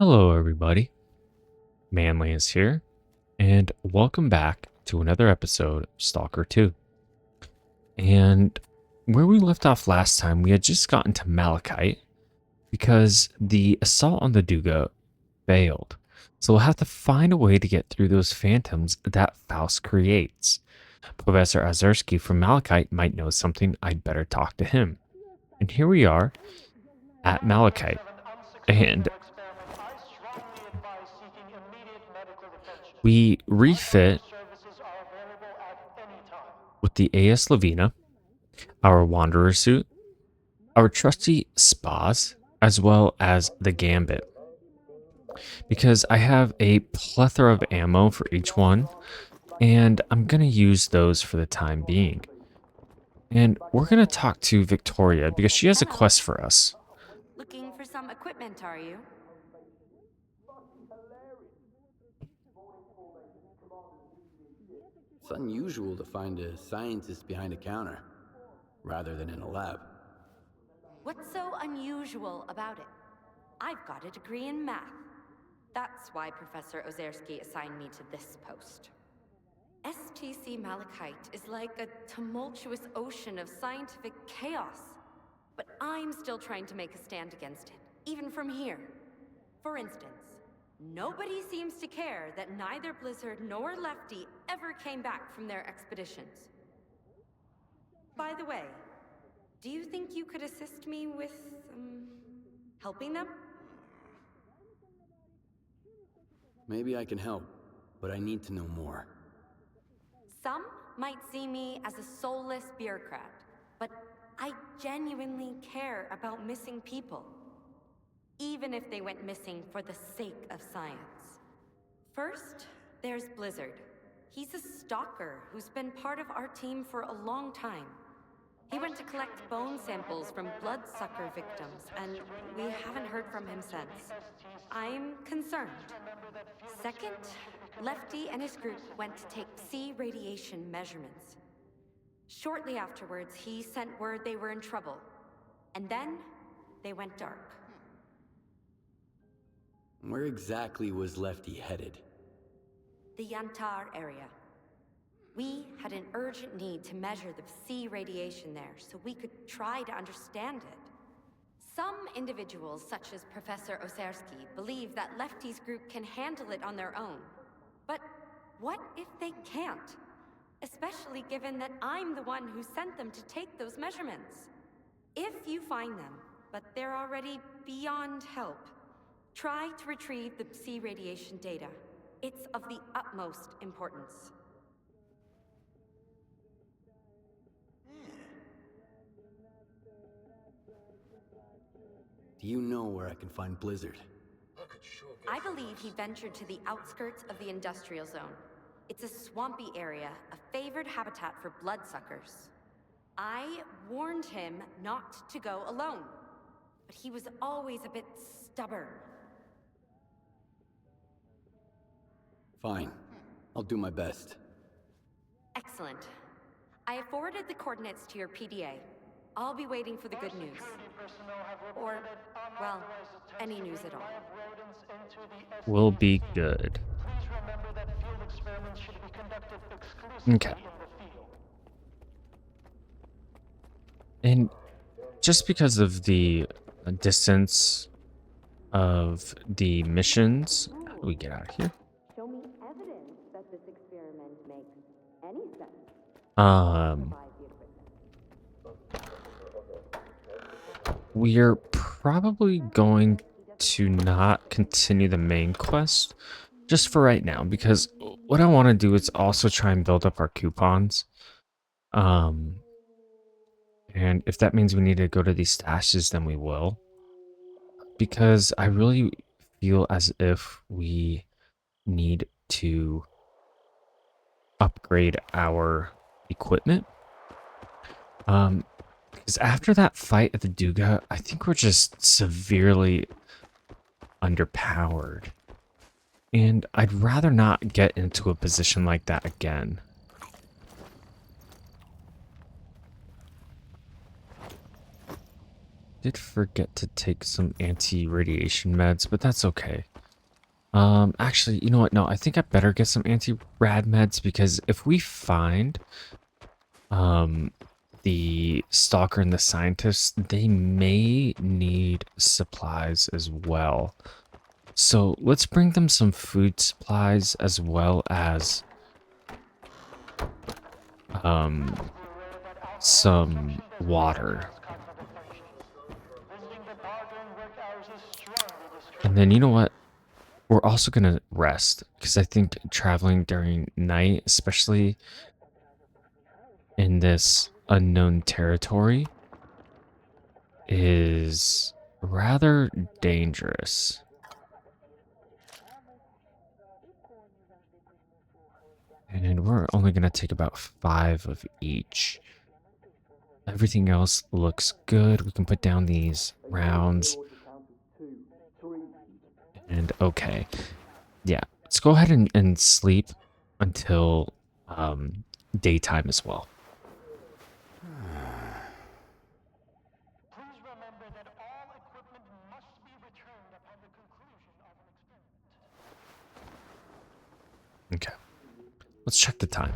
Hello, everybody. Manly is here, and welcome back to another episode of Stalker 2. And where we left off last time, we had just gotten to Malachite because the assault on the Duga failed. So we'll have to find a way to get through those phantoms that Faust creates. Professor Ozerski from Malachite might know something. I'd better talk to him. And here we are at Malachite. And we refit with the AS Lavina, our Wanderer suit, our trusty spas, as well as the Gambit. Because I have a plethora of ammo for each one, and I'm going to use those for the time being. And we're going to talk to Victoria because she has a quest for us. Looking for some equipment, are you? It's unusual to find a scientist behind a counter, rather than in a lab. What's so unusual about it? I've got a degree in math. That's why Professor Ozerski assigned me to this post. STC Malachite is like a tumultuous ocean of scientific chaos. But I'm still trying to make a stand against it, even from here. For instance, nobody seems to care that neither Blizzard nor Lefty ever came back from their expeditions. By the way, do you think you could assist me with, helping them? Maybe I can help, but I need to know more. Some might see me as a soulless bureaucrat, but I genuinely care about missing people. Even if they went missing for the sake of science. First, there's Blizzard. He's a stalker who's been part of our team for a long time. He went to collect bone samples from bloodsucker victims, and we haven't heard from him since. I'm concerned. Second, Lefty and his group went to take Psi radiation measurements. Shortly afterwards, he sent word they were in trouble. And then, they went dark. Where exactly was Lefty headed? The S.T.A.L.K.E.R area. We had an urgent need to measure the Psi radiation there so we could try to understand it. Some individuals, such as Professor Ozerski, believe that Lefty's group can handle it on their own. But what if they can't? Especially given that I'm the one who sent them to take those measurements. If you find them, but they're already beyond help, try to retrieve the Psi radiation data. It's of the utmost importance. Do you know where I can find Blizzard? I believe he ventured to the outskirts of the industrial zone. It's a swampy area, a favored habitat for bloodsuckers. I warned him not to go alone, but he was always a bit stubborn. Fine. I'll do my best. Excellent. I have forwarded the coordinates to your PDA. I'll be waiting for the good news. Or, well, any news at all. Will be good. Okay. And just because of the distance of the missions, how do we get out of here? Show me evidence that this experiment makes any sense. We're probably going to not continue the main quest just for right now, because what I want to do is also try and build up our coupons. And if that means we need to go to these stashes, then we will. Because I really feel as if we need to upgrade our equipment. Because after that fight at the Duga, I think we're just severely underpowered. And I'd rather not get into a position like that again. Did forget to take some anti-radiation meds, but that's okay. Actually, you know what? No, I think I better get some anti-rad meds because if we find um the stalker and the scientist, they may need supplies as well. So let's bring them some food supplies as well as um some water. And then you know what? We're also gonna rest because I think traveling during night, especially in this unknown territory, is rather dangerous. And we're only gonna take about 5 of each. Everything else looks good. We can put down these rounds. And okay. Yeah. Let's go ahead and sleep until daytime as well. Please remember that all equipment must be returned upon the conclusion of an experiment. Okay. Let's check the time.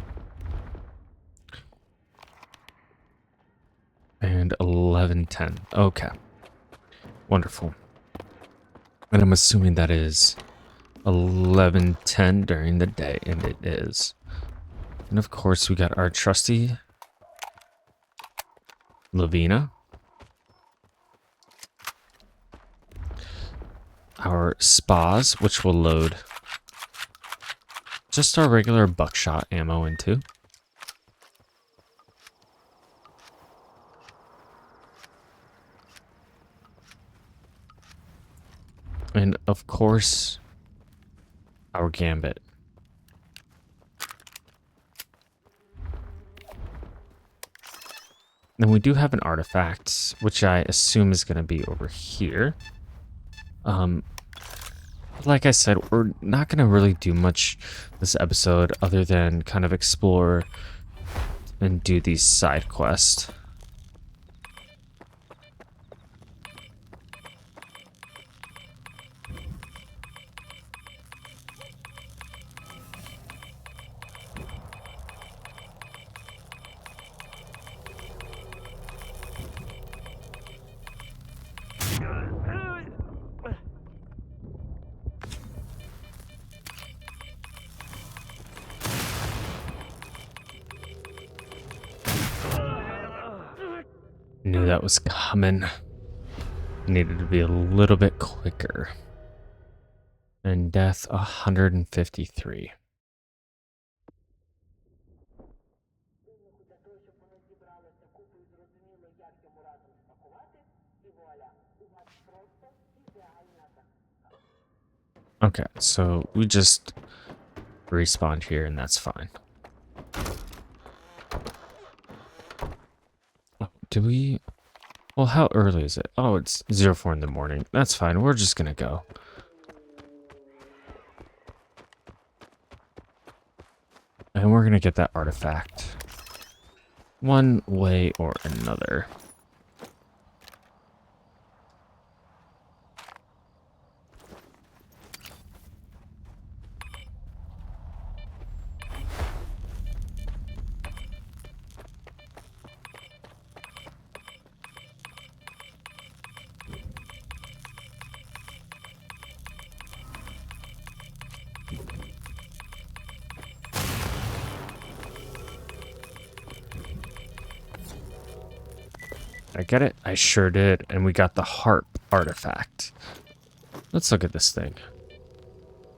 And 11:10. Okay. Wonderful. And I'm assuming that is 11:10 during the day, and it is. And of course, we got our trusty Lavina. Our spas, which will load just our regular buckshot ammo into. And of course, our gambit. Then we do have an artifact, which I assume is going to be over here. Like I said, we're not going to really do much this episode other than kind of explore and do these side quests. Knew that was coming. Needed to be a little bit quicker. And death 153. Okay, so we just respawned here and that's fine. Oh, do we? Well, how early is it? Oh, it's 04 in the morning. That's fine. We're just gonna go. And we're gonna get that artifact. One way or another. I get it? I sure did. And we got the harp artifact. Let's look at this thing.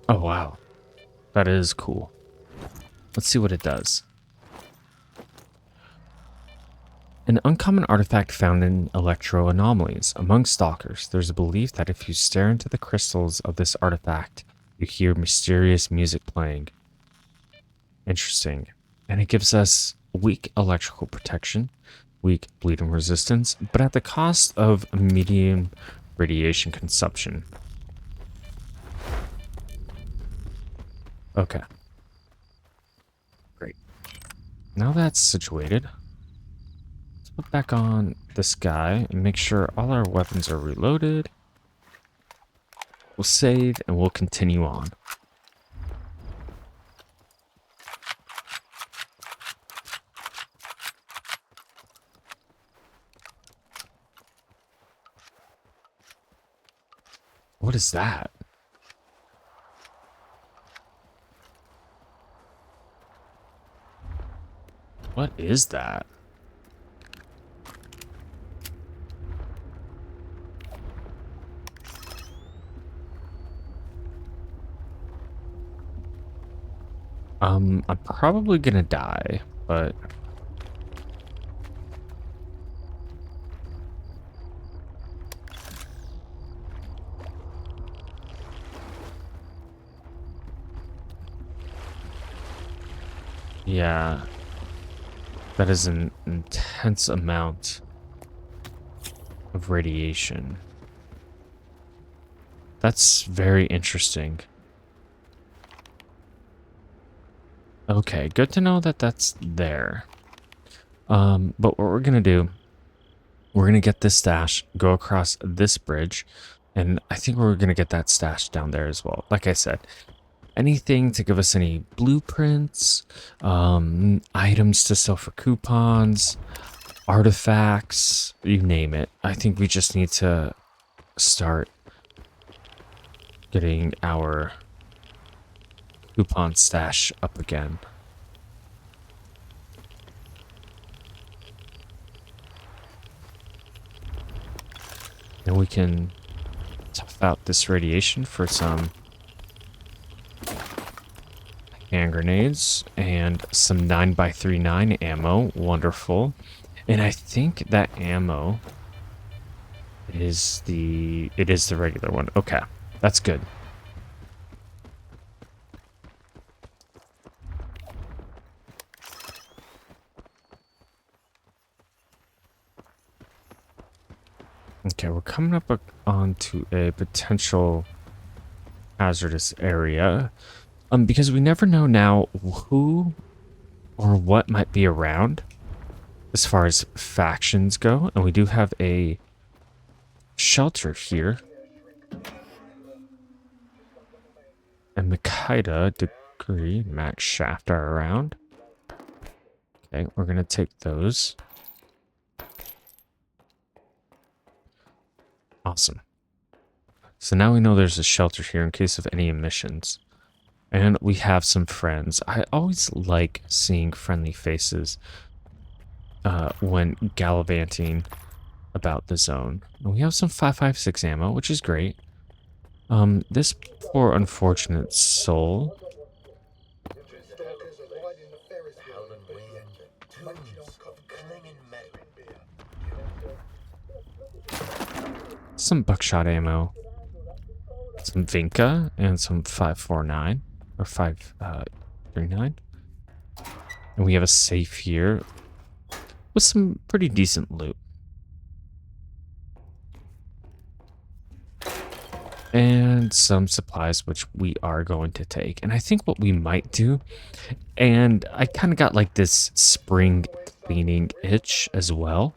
Oh, wow. That is cool. Let's see what it does. An uncommon artifact found in electro anomalies. Among stalkers, there's a belief that if you stare into the crystals of this artifact, you hear mysterious music playing. Interesting. And it gives us weak electrical protection, weak bleeding resistance, but at the cost of medium radiation consumption. Okay. Great. Now that's situated, let's put back on this guy and make sure all our weapons are reloaded. We'll save and we'll continue on. What is that? What is that? I'm probably gonna die, but yeah, that is an intense amount of radiation. That's very interesting. Okay, good to know that that's there. But what we're gonna do, we're gonna get this stash, go across this bridge, and I think we're gonna get that stash down there as well. Like I said, anything to give us any blueprints, items to sell for coupons, artifacts, you name it. I think we just need to start getting our coupon stash up again. And we can tough out this radiation for some hand grenades and some 9x39 ammo. Wonderful. And I think that ammo is the regular one. Okay, that's good. Okay, we're coming up onto a potential hazardous area. Because we never know now who or what might be around as far as factions go. And we do have a shelter here. And Makita, Degree, Max Shaft are around. Okay, we're going to take those. Awesome. So now we know there's a shelter here in case of any emissions. And we have some friends. I always like seeing friendly faces when gallivanting about the zone. And we have some 5.56 ammo, which is great. This poor unfortunate soul. Some buckshot ammo. Some Vinca and some 5.49 or 5.39. And we have a safe here with some pretty decent loot. And some supplies, which we are going to take. And I think what we might do, and I kind of got like this spring cleaning itch as well,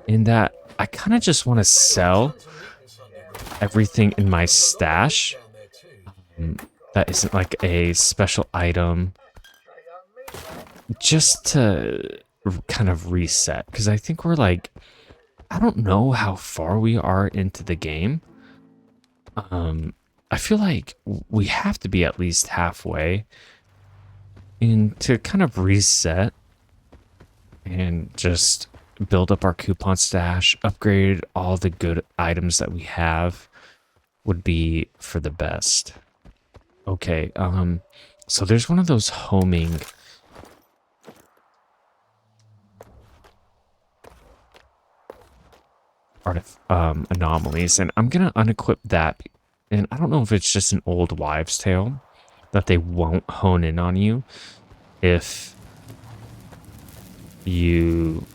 in that I kind of just want to sell everything in my stash that isn't like a special item, just to kind of reset, because I think we're like, I don't know how far we are into the game. I feel like we have to be at least halfway in to kind of reset and just build up our coupon stash, upgrade all the good items that we have would be for the best. Okay, so there's one of those homing anomalies, and I'm gonna unequip that. And I don't know if it's just an old wives' tale that they won't hone in on you if you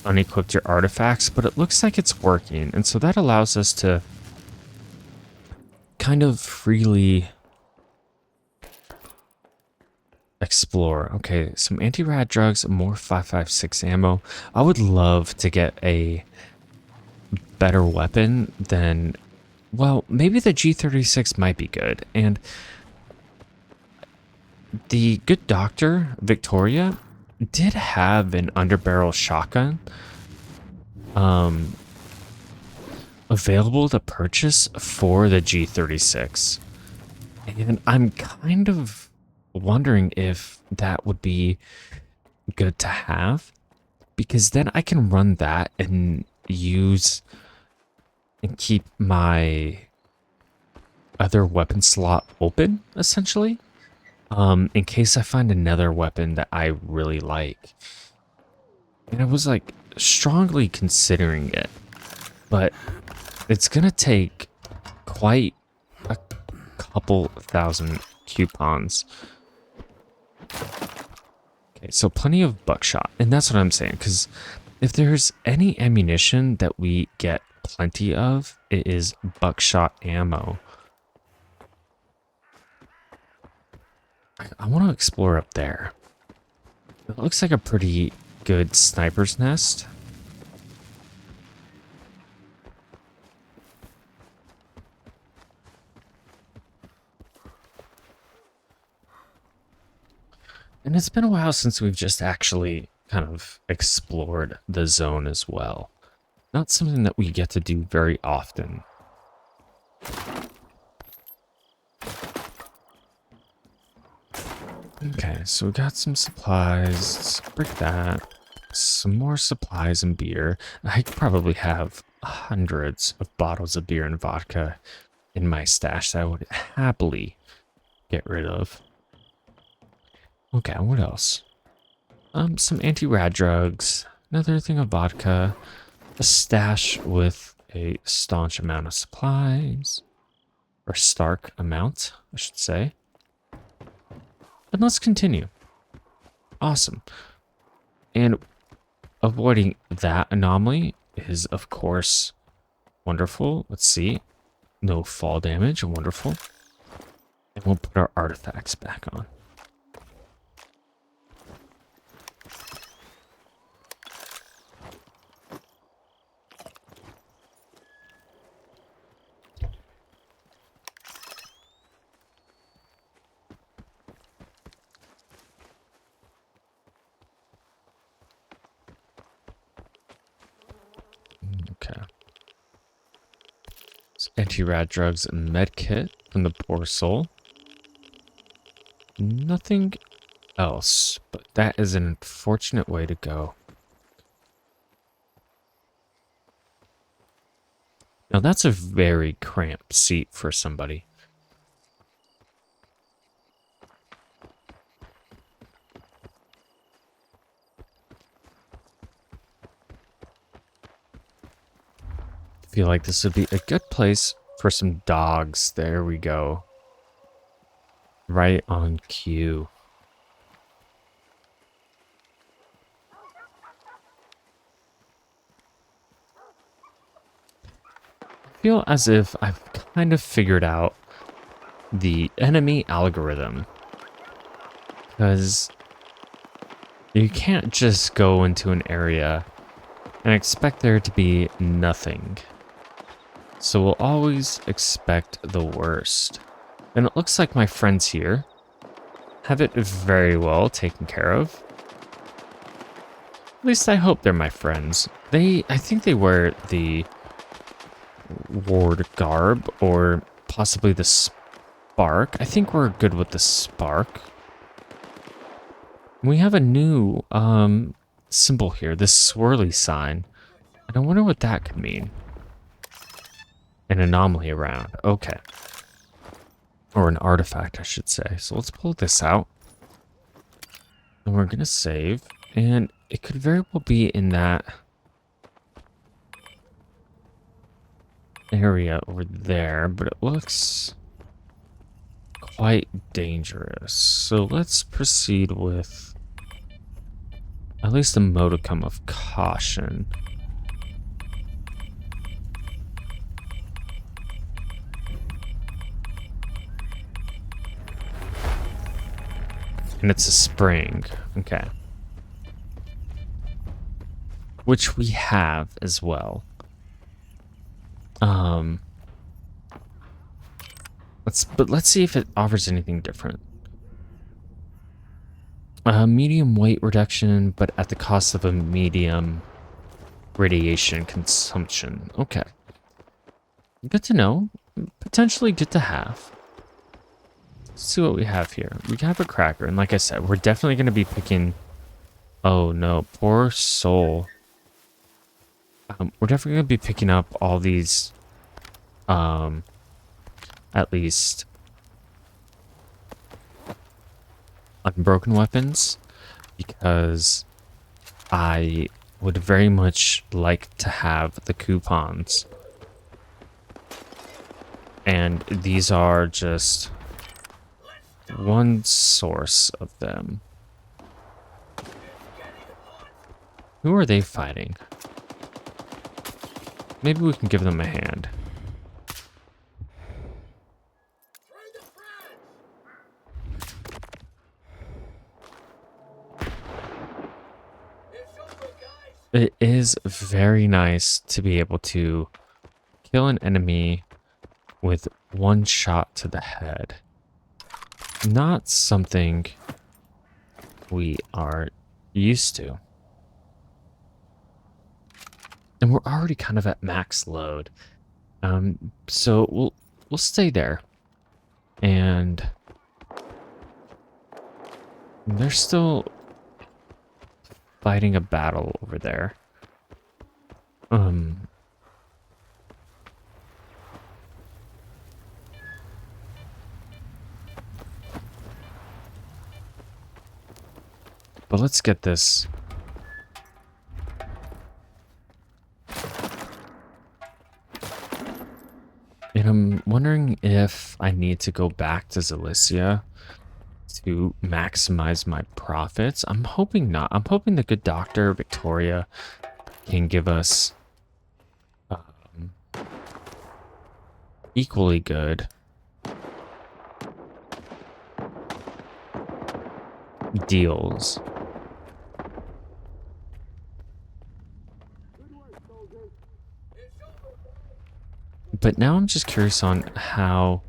unequipped your artifacts, but it looks like it's working, and so that allows us to kind of freely explore. Okay, some anti-rad drugs, more 5.56 ammo. I would love to get a better weapon than well, maybe the G36 might be good. And the good doctor, Victoria, did have an underbarrel shotgun available to purchase for the G36. And I'm kind of wondering if that would be good to have, because then I can run that and use and keep my other weapon slot open, essentially, in case I find another weapon that I really like. And I was like strongly considering it, but it's gonna take quite a couple thousand coupons. Okay, so plenty of buckshot, and that's what I'm saying, because if there's any ammunition that we get plenty of, it is buckshot ammo. I want to explore up there. It looks like a pretty good sniper's nest. And it's been a while since we've just actually kind of explored the zone as well. Not something that we get to do very often. Okay, so we got some supplies. Let's break that. Some more supplies and beer. I probably have hundreds of bottles of beer and vodka in my stash that I would happily get rid of. Okay, what else? Some anti-rad drugs, another thing of vodka, a stash with a staunch amount of supplies, or stark amount, I should say. And let's continue. Awesome. And avoiding that anomaly is, of course, wonderful. Let's see. No fall damage, wonderful. And we'll put our artifacts back on. Okay. Anti-rad drugs and med kit from the poor soul. Nothing else, but that is an unfortunate way to go. Now that's a very cramped seat for somebody. I feel like this would be a good place for some dogs. There we go. Right on cue. I feel as if I've kind of figured out the enemy algorithm. Because you can't just go into an area and expect there to be nothing. So we'll always expect the worst. And it looks like my friends here have it very well taken care of. At least I hope they're my friends. I think they wear the ward garb or possibly the spark. I think we're good with the spark. We have a new symbol here, this swirly sign. And I wonder what that could mean. An anomaly around. Okay. Or an artifact, I should say. So let's pull this out. And we're going to save. And it could very well be in that area over there. But it looks quite dangerous. So let's proceed with at least a modicum of caution. And it's a spring. Okay. Which we have as well. Let's see if it offers anything different. Medium weight reduction, but at the cost of a medium radiation consumption. Okay. Good to know. Potentially good to have. Let's see what we have here. We have a cracker, and like I said, we're definitely going to be picking... Oh no, poor soul. We're definitely going to be picking up all these, at least, unbroken weapons, because I would very much like to have the coupons. And these are just one source of them. Who are they fighting? Maybe we can give them a hand. It is very nice to be able to kill an enemy with one shot to the head. Not something we are used to. And we're already kind of at max load. So we'll stay there. And they're still fighting a battle over there. But let's get this. And I'm wondering if I need to go back to Zalicia to maximize my profits. I'm hoping not. I'm hoping the good doctor, Victoria, can give us equally good deals. But now I'm just curious on how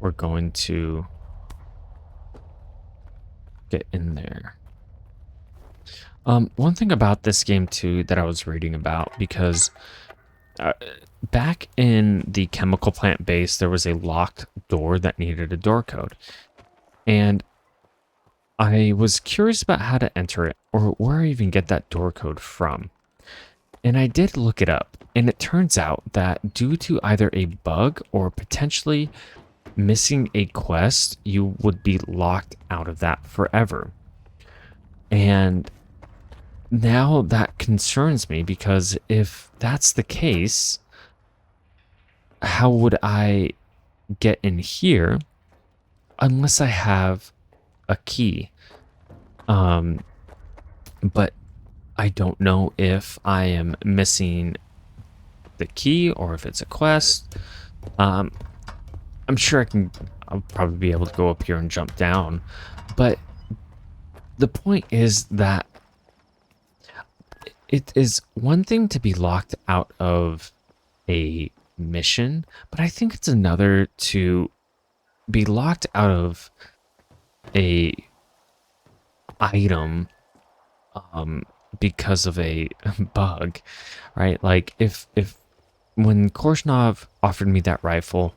we're going to get in there. One thing about this game too that I was reading about, because back in the chemical plant base, there was a locked door that needed a door code. And I was curious about how to enter it, or where I even get that door code from. And I did look it up, and it turns out that due to either a bug or potentially missing a quest, you would be locked out of that forever. And now that concerns me, because if that's the case, how would I get in here unless I have a key? But I don't know if I am missing the key or if it's a quest. I'm sure I'll probably be able to go up here and jump down. But the point is that it is one thing to be locked out of a mission, but I think it's another to be locked out of a item because of a bug, right? Like if when Korshunov offered me that rifle,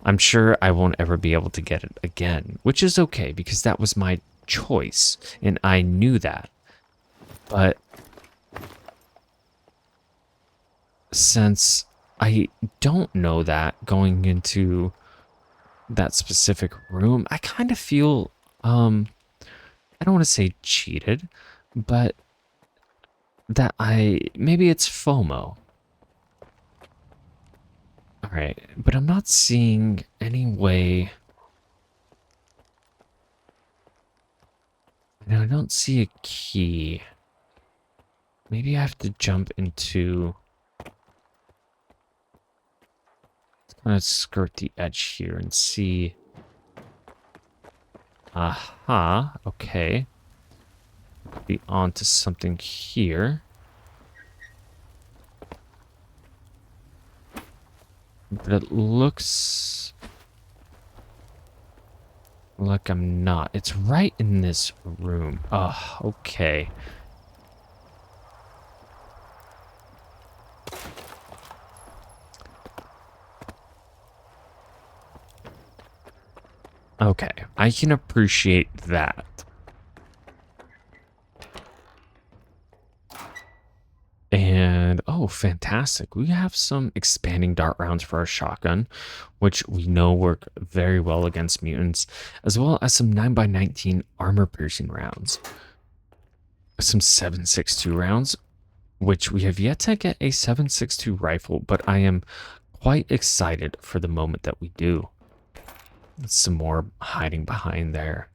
I'm sure I won't ever be able to get it again, which is okay because that was my choice and I knew that. But since I don't know that going into that specific room, I kind of feel I don't want to say cheated, but that maybe it's FOMO. All right, but I'm not seeing any way. And I don't see a key. Maybe I have to jump into... Let's kind of skirt the edge here and see. Aha, okay. Be on to something here. But it looks Look, I'm not. It's right in this room. Oh, okay. Okay, I can appreciate that. And, oh, fantastic. We have some expanding dart rounds for our shotgun, which we know work very well against mutants, as well as some 9x19 armor piercing rounds. Some 7.62 rounds, which we have yet to get a 7.62 rifle, but I am quite excited for the moment that we do. Some more hiding behind there.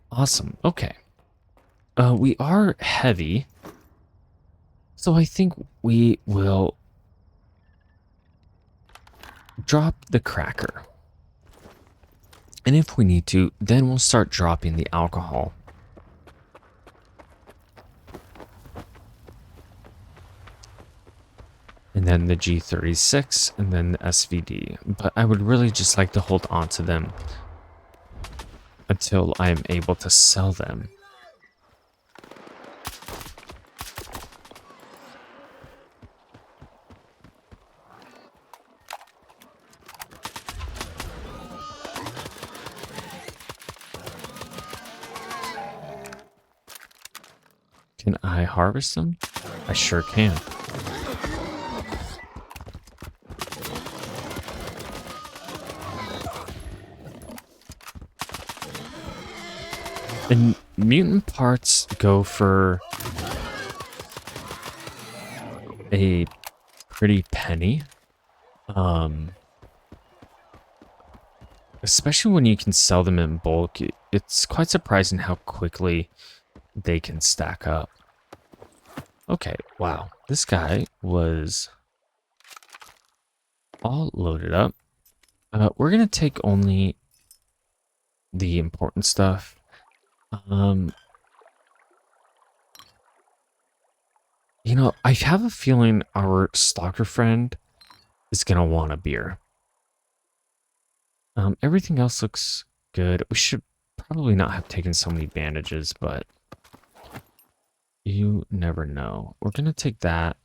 Awesome. Okay. We are heavy, so I think we will drop the cracker. And if we need to, then we'll start dropping the alcohol. And then the G36, and then the SVD. But I would really just like to hold on to them until I am able to sell them. Can I harvest them? I sure can. And mutant parts go for a pretty penny. Especially when you can sell them in bulk, it's quite surprising how quickly they can stack up. Okay, wow. This guy was all loaded up. We're going to take only the important stuff. You know, I have a feeling our stalker friend is going to want a beer. Everything else looks good. We should probably not have taken so many bandages, but you never know. We're going to take that.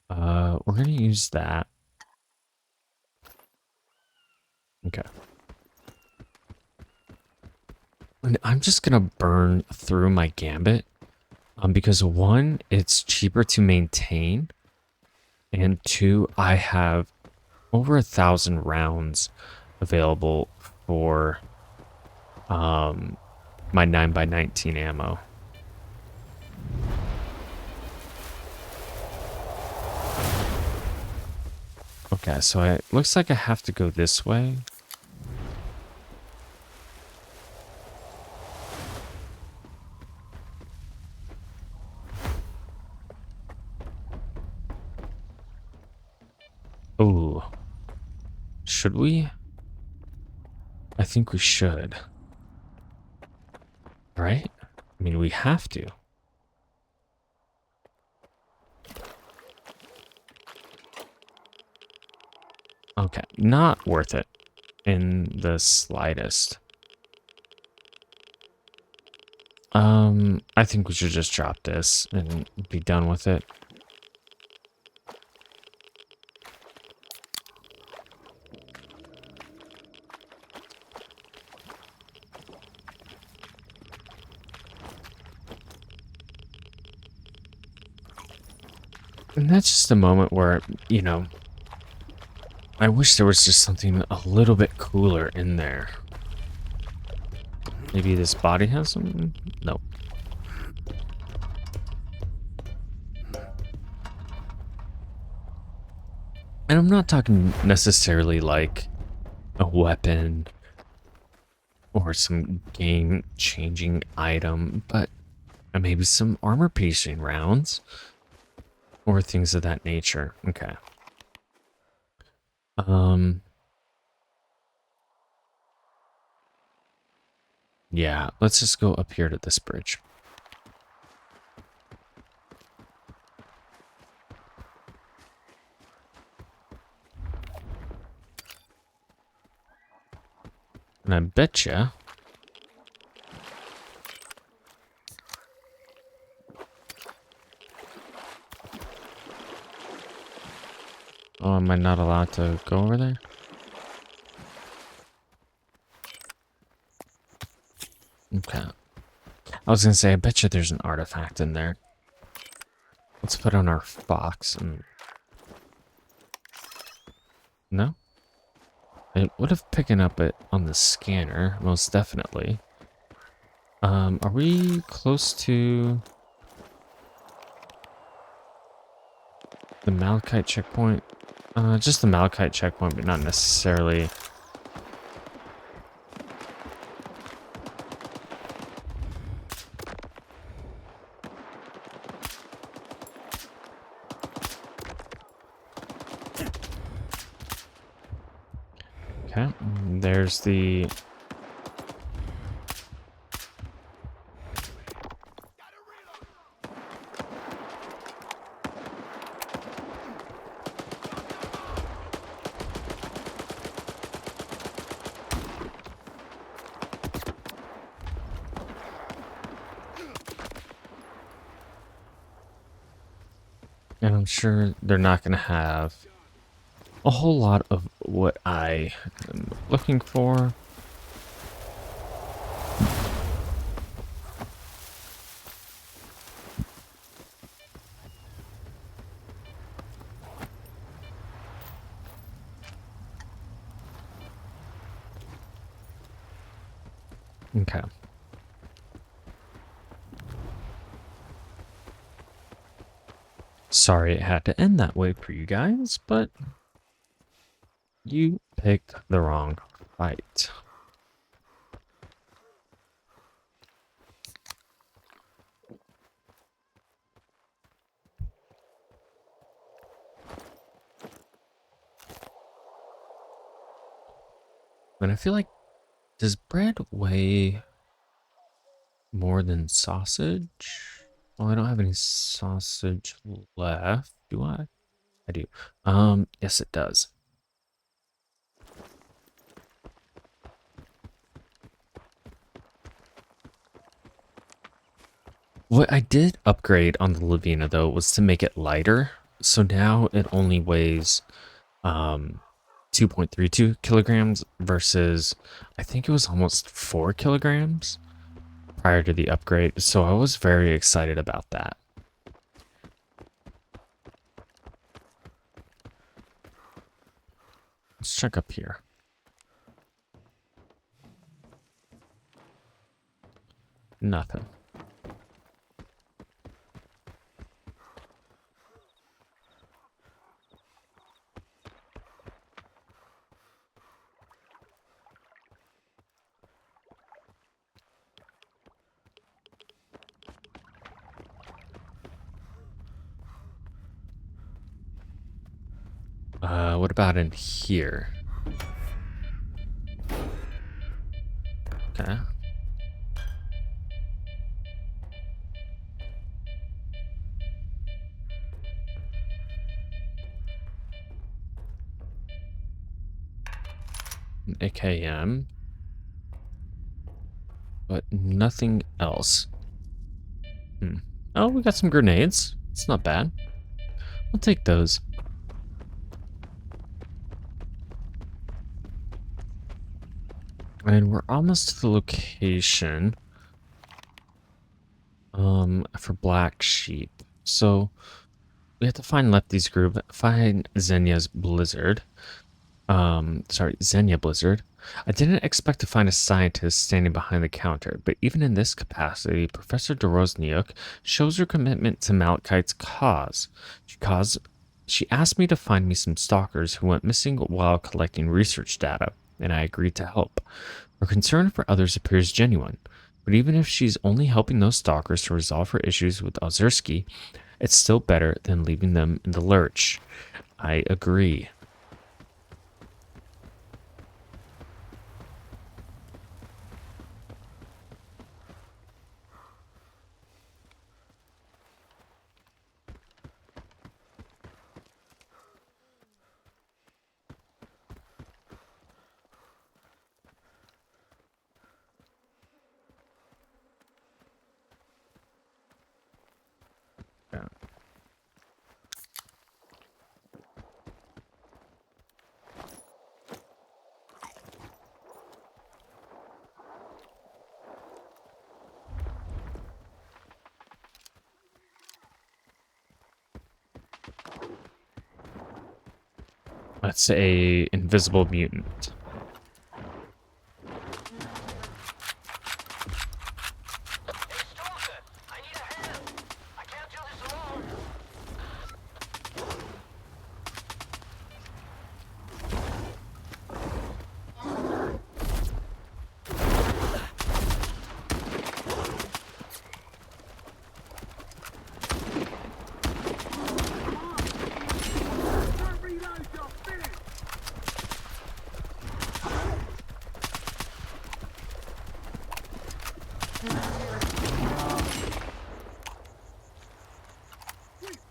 We're going to use that. Okay. And I'm just going to burn through my gambit. Because one, it's cheaper to maintain. And two, I have over 1,000 rounds available for my 9x19 ammo. Okay, so it looks like I have to go this way. Ooh. Should we? I think we should. Right? I mean, we have to. Okay, not worth it in the slightest. I think we should just drop this and be done with it. And that's just a moment where, you know, I wish there was just something a little bit cooler in there. Maybe this body has something? Nope. And I'm not talking necessarily like a weapon or some game-changing item, but maybe some armor-piercing rounds or things of that nature. Okay. Yeah, let's just go up here to this bridge. And I betcha oh, am I not allowed to go over there? Okay. I was gonna say, I bet you there's an artifact in there. Let's put on our fox and... No? It would have picking up it on the scanner, most definitely. Are we close to the Malachite checkpoint? Just the Malachite checkpoint, but not necessarily... Okay, there's the... And I'm sure they're not going to have a whole lot of what I am looking for. Okay. Sorry it had to end that way for you guys, but you picked the wrong fight. And I feel like, does bread weigh more than sausage? Well, I don't have any sausage left, do I? I do. Yes, it does. What I did upgrade on the Lavina, though, was to make it lighter. So now it only weighs 2.32 kilograms versus, I think it was almost 4 kilograms prior to the upgrade. So I was very excited about that. Let's check up here. Nothing. What about in here? Okay. An AKM. But nothing else. Oh, we got some grenades. It's not bad. I'll take those. And we're almost to the location for Black Sheep. So we have to find Lefty's group, find Zenya's Blizzard. Sorry, Xenia Blizzard. I didn't expect to find a scientist standing behind the counter, but even in this capacity, Professor Dorozniuk shows her commitment to Malachite's cause. She asked me to find me some stalkers who went missing while collecting research data, and I agreed to help. Her concern for others appears genuine, but even if she's only helping those stalkers to resolve her issues with Ozerski, it's still better than leaving them in the lurch. I agree. That's a invisible mutant. Hey, Stalker! I need a hand! I can't do this alone!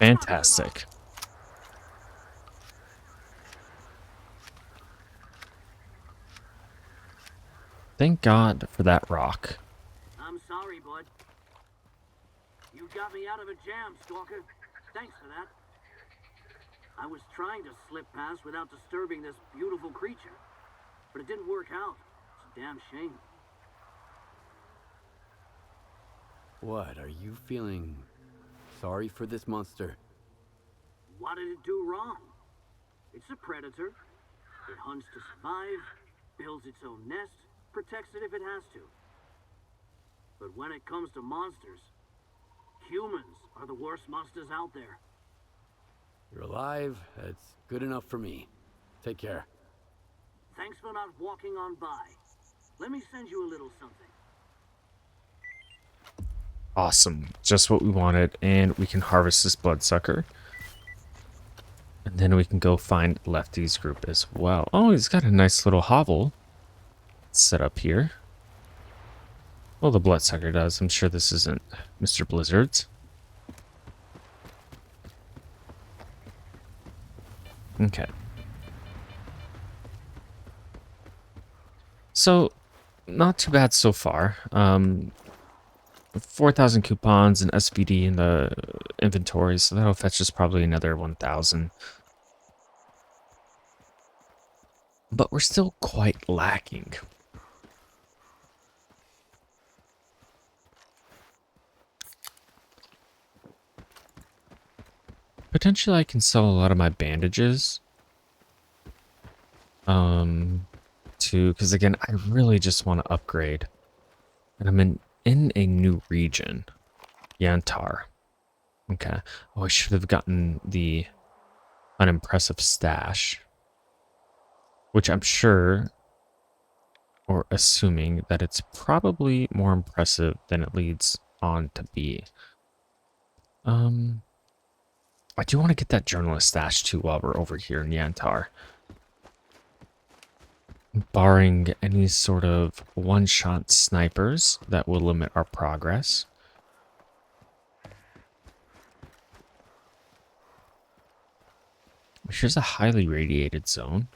Fantastic. Thank God for that rock. I'm sorry, bud. You got me out of a jam, Stalker. Thanks for that. I was trying to slip past without disturbing this beautiful creature, but it didn't work out. It's a damn shame. What, are you feeling sorry for this monster? What did it do wrong? It's a predator. It hunts to survive, builds its own nest, protects it if it has to. But when it comes to monsters, humans are the worst monsters out there. You're alive, that's good enough for me. Take care. Thanks for not walking on by. Let me send you a little something. Awesome. Just what we wanted. And we can harvest this bloodsucker. And then we can go find Lefty's group as well. Oh, he's got a nice little hovel set up here. Well, the bloodsucker does. I'm sure this isn't Mr. Blizzard's. Okay. So, not too bad so far. 4,000 coupons and SVD in the inventory, so that'll fetch us probably another 1,000. But we're still quite lacking. Potentially I can sell a lot of my bandages. Because again, I really just want to upgrade. And I'm in a new region. Yantar. Okay. Oh, I should have gotten the unimpressive stash. Which I'm sure, or assuming, that it's probably more impressive than it leads on to be. I do want to get that journalist stash too while we're over here in Yantar. Barring any sort of one-shot snipers that will limit our progress. Here's a highly radiated zone.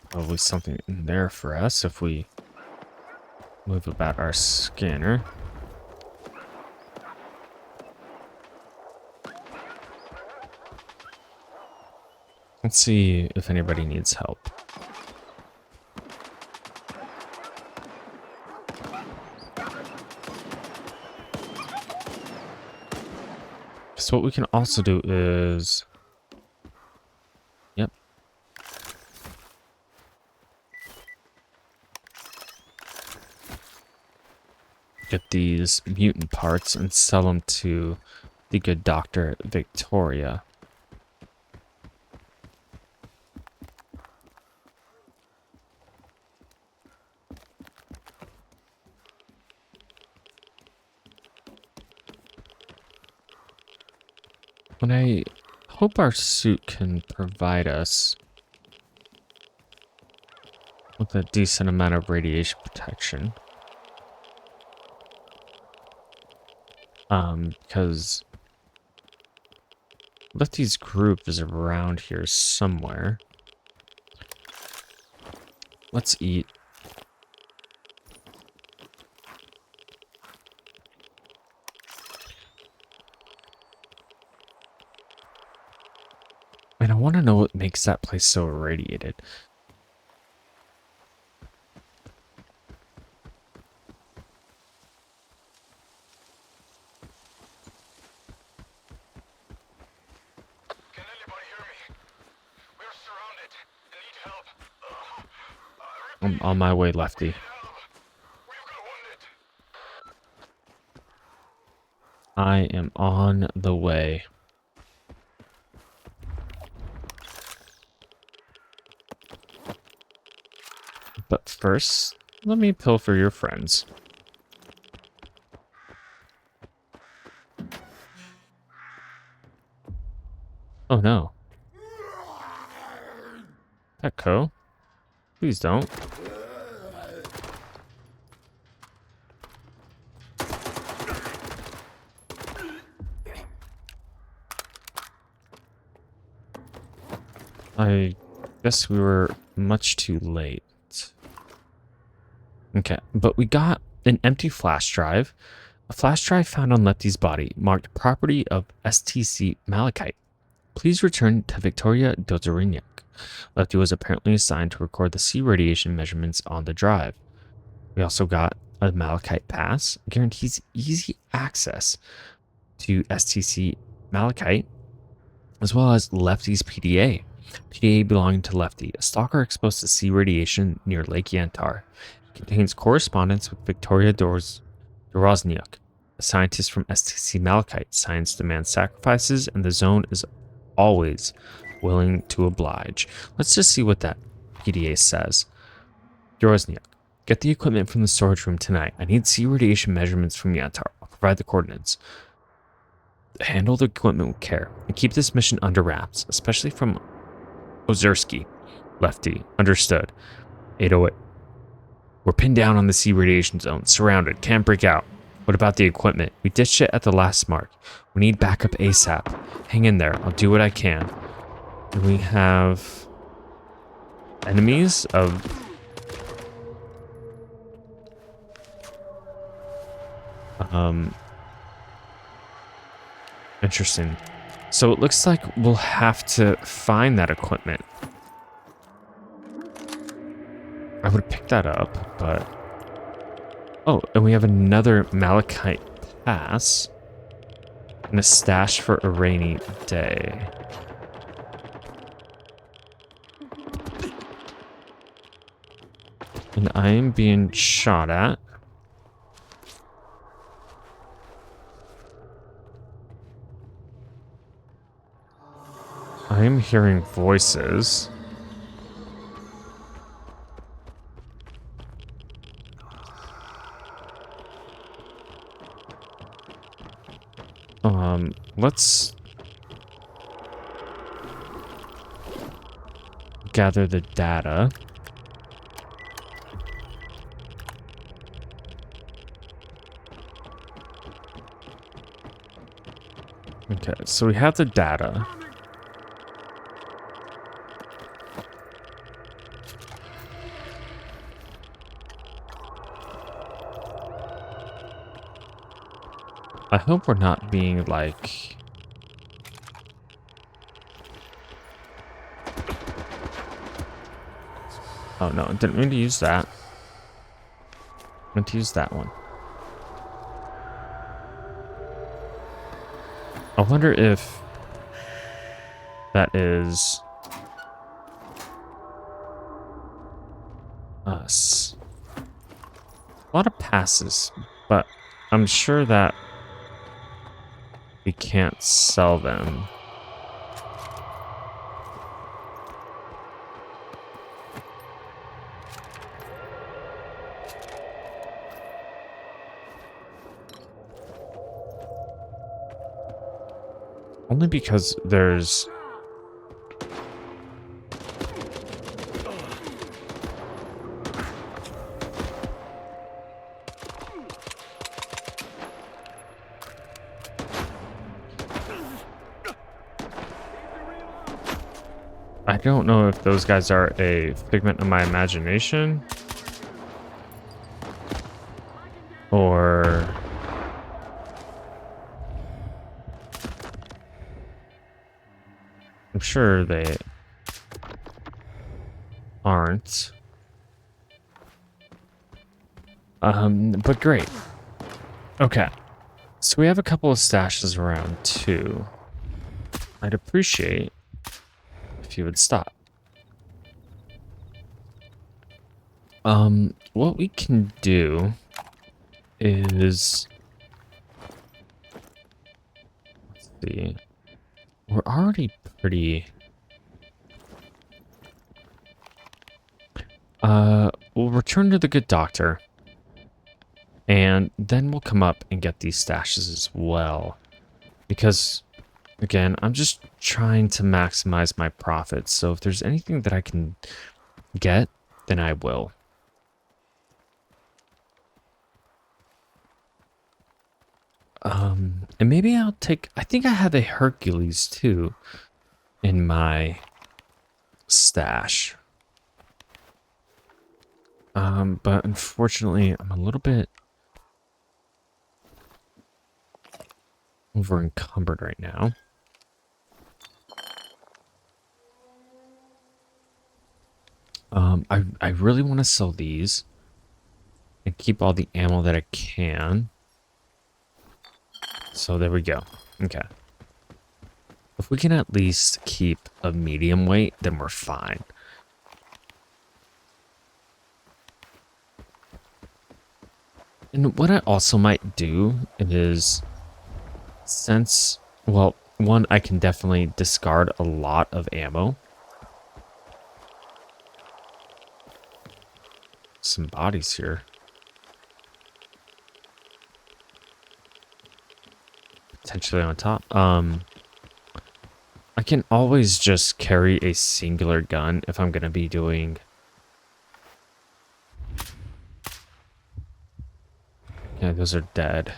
Probably something in there for us if we move about our scanner. Let's see if anybody needs help. So what we can also do is... Yep. Get these mutant parts and sell them to the good Dr. Victoria. And I hope our suit can provide us with a decent amount of radiation protection. Because Lefty's group is around here somewhere. Let's eat. And I want to know what makes that place so irradiated. Can anybody hear me? We're I'm on my way, Lefty. I am on the way. But first, let me pilfer your friends. Oh no. Petco, please don't. I guess we were much too late. Okay, but we got an empty flash drive. A flash drive found on Lefty's body marked property of STC Malachite. Please return to Victoria Dozoriniak. Lefty was apparently assigned to record the sea radiation measurements on the drive. We also got a Malachite pass, guarantees easy access to STC Malachite, as well as Lefty's PDA. PDA belonging to Lefty, a stalker exposed to sea radiation near Lake Yantar. It contains correspondence with Victoria Dorozniuk, a scientist from STC Malachite. Science demands sacrifices, and the zone is always willing to oblige. Let's just see what that PDA says. Dorozniuk, get the equipment from the storage room tonight. I need sea radiation measurements from Yantar. I'll provide the coordinates. Handle the equipment with care and keep this mission under wraps, especially from Ozerski. Lefty, understood. 808. We're pinned down on the sea radiation zone, surrounded, can't break out. What about the equipment? We ditched it at the last mark. We need backup ASAP. Hang in there, I'll do what I can. And we have enemies of interesting. So it looks like we'll have to find that equipment. I would pick that up, but... Oh, and we have another Malachite pass. And a stash for a rainy day. And I am being shot at. I am hearing voices. Let's gather the data. Okay, so we have the data. I hope we're not being like... Oh no, I didn't mean to use that. I meant to use that one. I wonder if that is us. A lot of passes, but I'm sure that we can't sell them. Only because there's... I don't know if those guys are a figment of my imagination. Or... I'm sure they aren't. But great. Okay. So we have a couple of stashes around too. I'd appreciate if you would stop. What we can do is, let's see, we're already pretty, we'll return to the good doctor, and then we'll come up and get these stashes as well, because, again, I'm just trying to maximize my profits, so if there's anything that I can get, then I will. And maybe I'll take, I think I have a Hercules too in my stash. But unfortunately, I'm a little bit over encumbered right now. I really want to sell these and keep all the ammo that I can. So there we go. Okay. If we can at least keep a medium weight, then we're fine. And what I also might do is, since, well, one, I can definitely discard a lot of ammo. Some bodies here. Potentially on top. I can always just carry a singular gun if I'm going to be doing... Yeah, those are dead.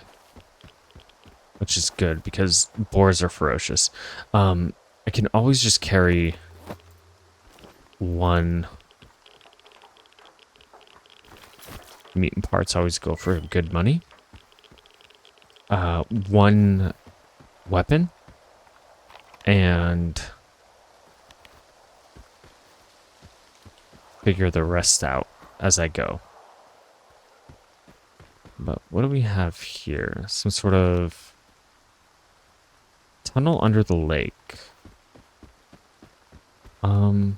Which is good because boars are ferocious. I can always just carry one meat and parts. Always go for good money. One weapon. And figure the rest out as I go. But what do we have here? Some sort of tunnel under the lake. Would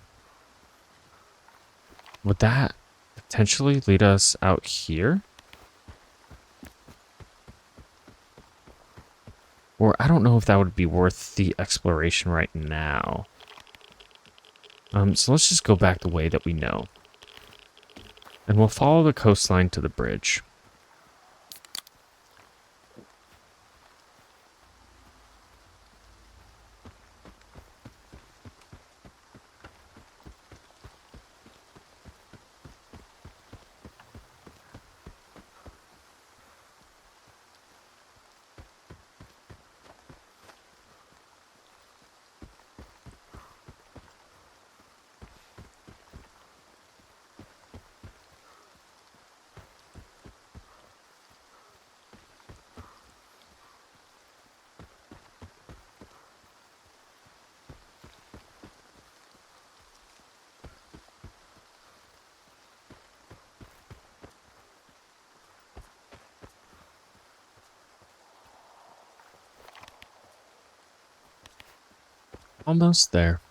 that potentially lead us out here? Or I don't know if that would be worth the exploration right now. So let's just go back the way that we know. And we'll follow the coastline to the bridge. Almost there.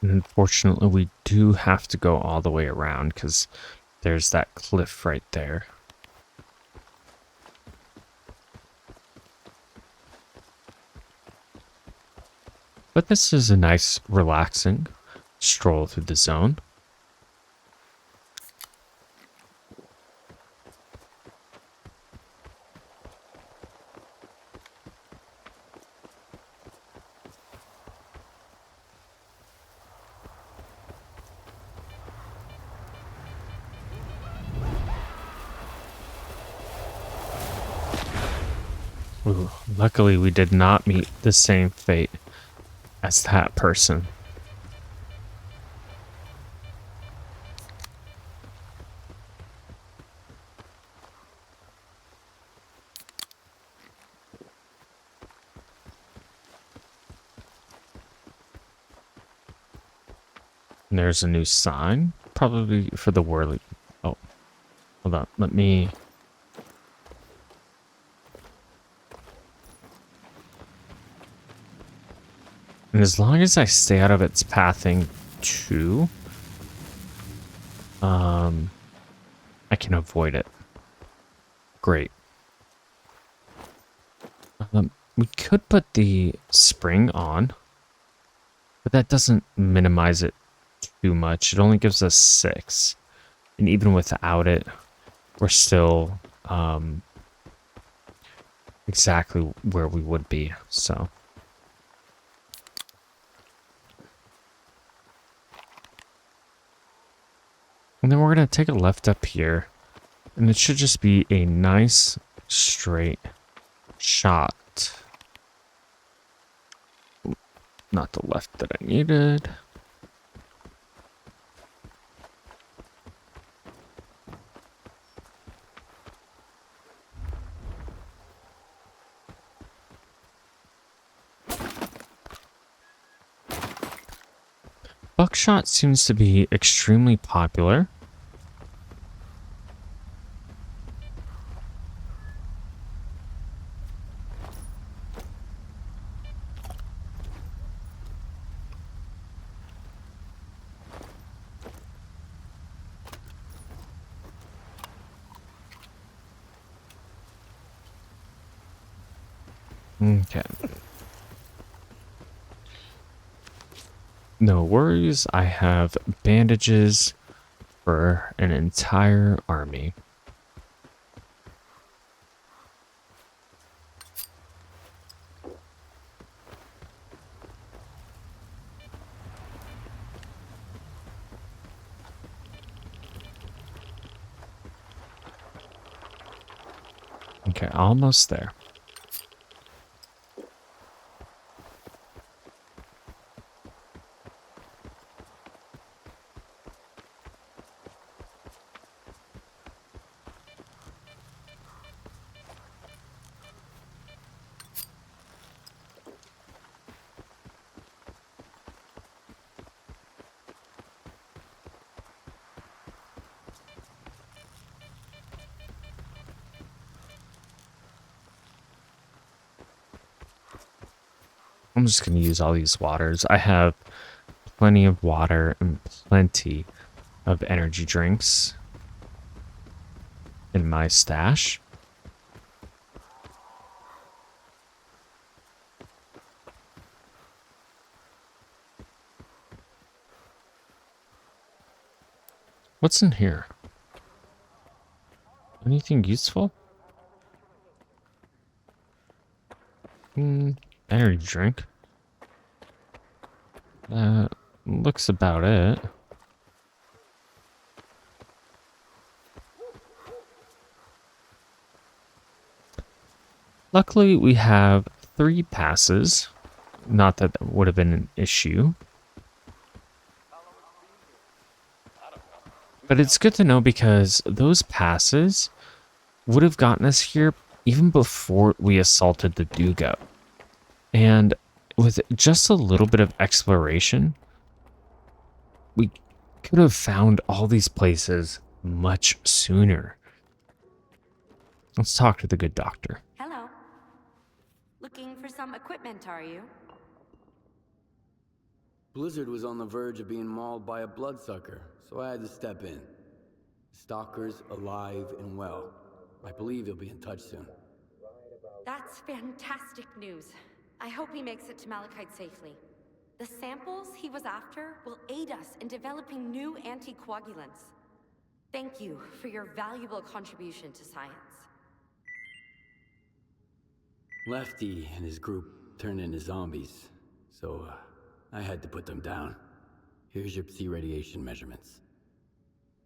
And unfortunately, we do have to go all the way around because there's that cliff right there. But this is a nice, relaxing stroll through the zone. Ooh, luckily, we did not meet the same fate as that person. And there's a new sign, probably for the whirly. Oh, hold on. Let me. And as long as I stay out of its pathing too, I can avoid it. Great. We could put the spring on, but that doesn't minimize it too much. It only gives us 6. And even without it, we're still exactly where we would be. So. And then we're going to take a left up here. And it should just be a nice straight shot. Not the left that I needed. Buckshot seems to be extremely popular. Okay. No worries. I have bandages for an entire army. Okay, almost there. I'm just going to use all these waters. I have plenty of water and plenty of energy drinks in my stash. What's in here? Anything useful? Energy drink. That looks about it. Luckily, we have 3 passes. Not that that would have been an issue. But it's good to know because those passes would have gotten us here even before we assaulted the Dugo. And with just a little bit of exploration, we could have found all these places much sooner. Let's talk to the good doctor. Hello. Looking for some equipment, are you? Blizzard was on the verge of being mauled by a bloodsucker, so I had to step in. Stalker's alive and well. I believe he'll be in touch soon. That's fantastic news. I hope he makes it to Malachite safely. The samples he was after will aid us in developing new anticoagulants. Thank you for your valuable contribution to science. Lefty and his group turned into zombies, so I had to put them down. Here's your Psi radiation measurements.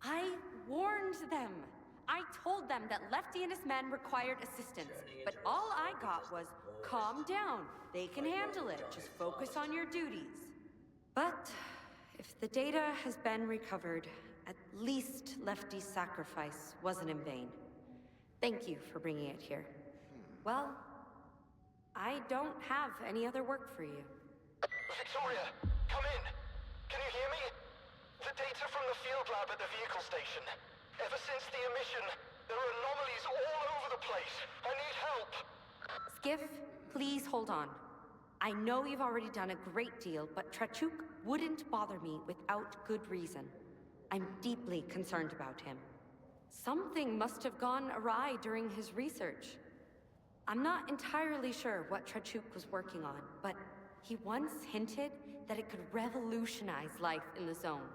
I warned them. I told them that Lefty and his men required assistance, but all I got was, calm down, they can handle it, just focus on your duties. But if the data has been recovered, at least Lefty's sacrifice wasn't in vain. Thank you for bringing it here. Well, I don't have any other work for you. Victoria, come in. Can you hear me? The data from the field lab at the vehicle station. Ever since the emission, there are anomalies all over the place. I need help. Skiff, please hold on. I know you've already done a great deal, but Trachuk wouldn't bother me without good reason. I'm deeply concerned about him. Something must have gone awry during his research. I'm not entirely sure what Trachuk was working on, but he once hinted that it could revolutionize life in the zone.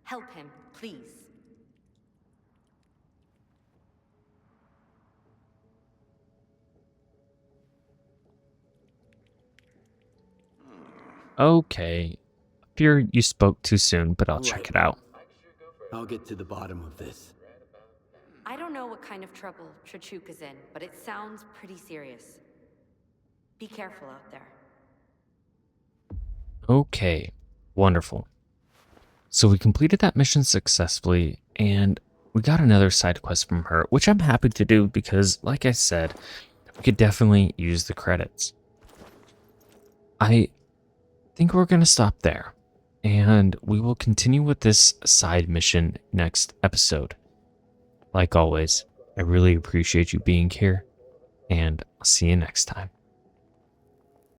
Help him, please. Okay. Fear you spoke too soon, but I'll check Right. it out. I'll get to the bottom of this. I don't know what kind of trouble Trachuk is in, but it sounds pretty serious. Be careful out there. Okay. Wonderful. So we completed that mission successfully, and we got another side quest from her, which I'm happy to do because, like I said, we could definitely use the credits. I think we're going to stop there, and we will continue with this side mission next episode. Like always, I really appreciate you being here, and I'll see you next time.